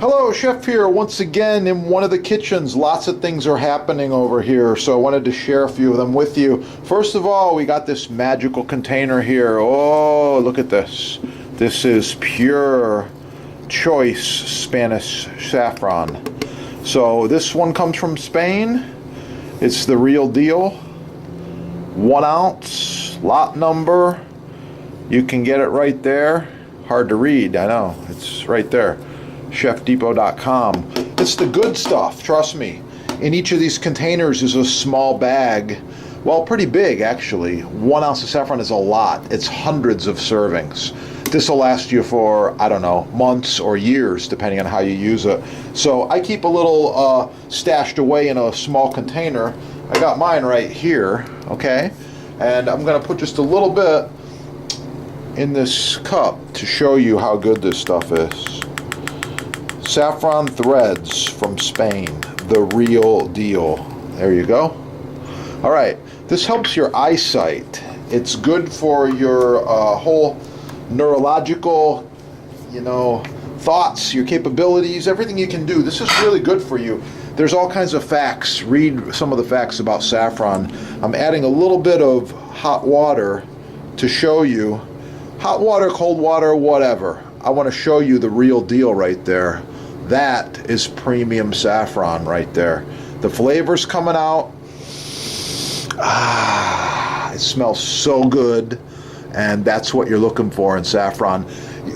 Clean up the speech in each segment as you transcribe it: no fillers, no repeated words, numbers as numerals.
Hello, Chef here once again in one of the kitchens. Lots of things are happening over here, so I wanted to share a few of them with you. First of all, we got this magical container here. Oh, look at this. This is pure choice Spanish saffron. So this one comes from Spain. It's the real deal. 1 ounce, lot number. You can get it right there. Hard to read, I know. It's right there. chefdepot.com. It's the good stuff, trust me. In each of these containers is a small bag. Well, pretty big actually. 1 ounce of saffron is a lot. It's hundreds of servings. This will last you for, I don't know, months or years depending on how you use it. So I keep a little stashed away in a small container. I got mine right here, okay? And I'm gonna put just a little bit in this cup to show you how good this stuff is. Saffron threads from Spain, the real deal. There you go. All right, this helps your eyesight. It's good for your whole neurological, thoughts, your capabilities, everything you can do. This is really good for you. There's all kinds of facts. Read some of the facts about saffron. I'm adding a little bit of hot water to show you. Hot water, cold water, whatever. I want to show you the real deal right there. That is premium saffron right there. The flavor's coming out. It smells so good, and that's what you're looking for in saffron.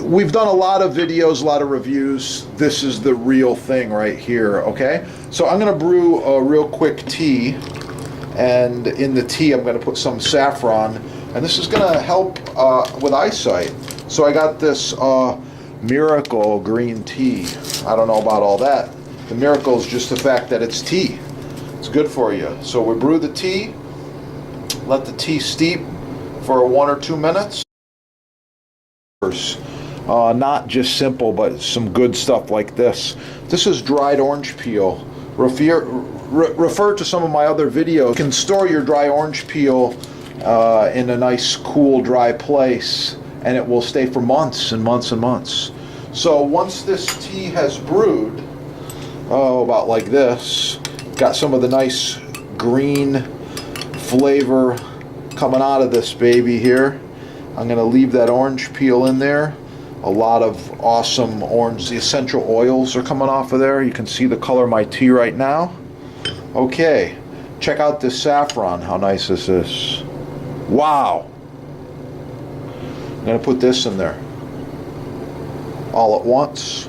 We've done a lot of videos, a lot of reviews. This is the real thing right here, okay? So I'm gonna brew a real quick tea, and in the tea I'm gonna put some saffron, and this is gonna help with eyesight. So I got this miracle green tea. I don't know about all that. The miracle is just the fact that it's tea. It's good for you. So we brew the tea, let the tea steep for 1 or 2 minutes. Not just simple, but some good stuff like this. This is dried orange peel. Refer to some of my other videos. You can store your dry orange peel in a nice, cool, dry place, and it will stay for months and months and months. So once this tea has brewed, about like this, got some of the nice green flavor coming out of this baby here. I'm going to leave that orange peel in there. A lot of awesome orange, the essential oils are coming off of there. You can see the color of my tea right now. Okay, check out this saffron, how nice this is. Wow. I'm going to put this in there all at once.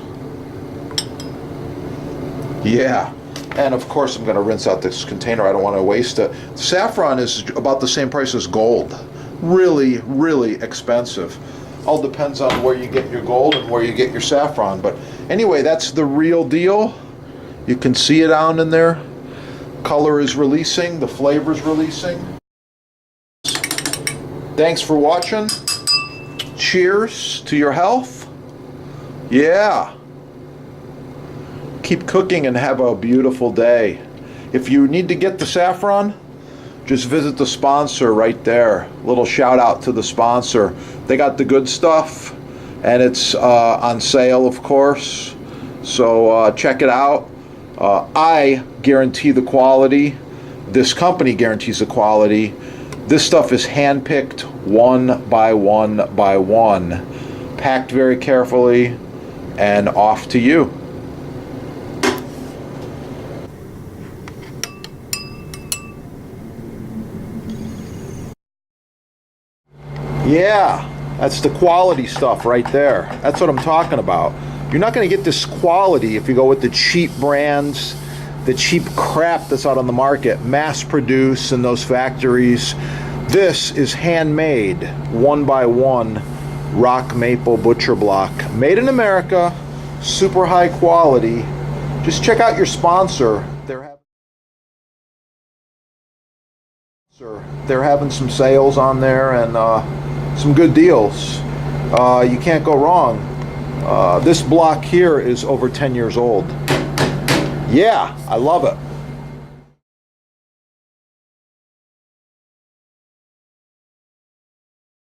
Yeah, and of course I'm going to rinse out this container. I don't want to waste it. Saffron is about the same price as gold. Really, really expensive. All depends on where you get your gold and where you get your saffron. But anyway, that's the real deal. You can see it down in there. Color is releasing, the flavor is releasing. Thanks for watching. Cheers to your health. Yeah. Keep cooking and have a beautiful day. If you need to get the saffron, just visit the sponsor right there. Little shout out to the sponsor. They got the good stuff, and it's on sale, of course. So check it out. I guarantee the quality. This company guarantees the quality. This stuff is hand-picked 1 by 1 by 1, packed very carefully, and off to you. Yeah, that's the quality stuff right there. That's what I'm talking about. You're not going to get this quality if you go with the cheap brands, the cheap crap that's out on the market, mass produced in those factories. This is handmade, 1 by 1, rock maple butcher block, made in America, super high quality. Just check out your sponsor. They're having some sales on there and some good deals. You can't go wrong. This block here is over 10 years old. Yeah, I love it.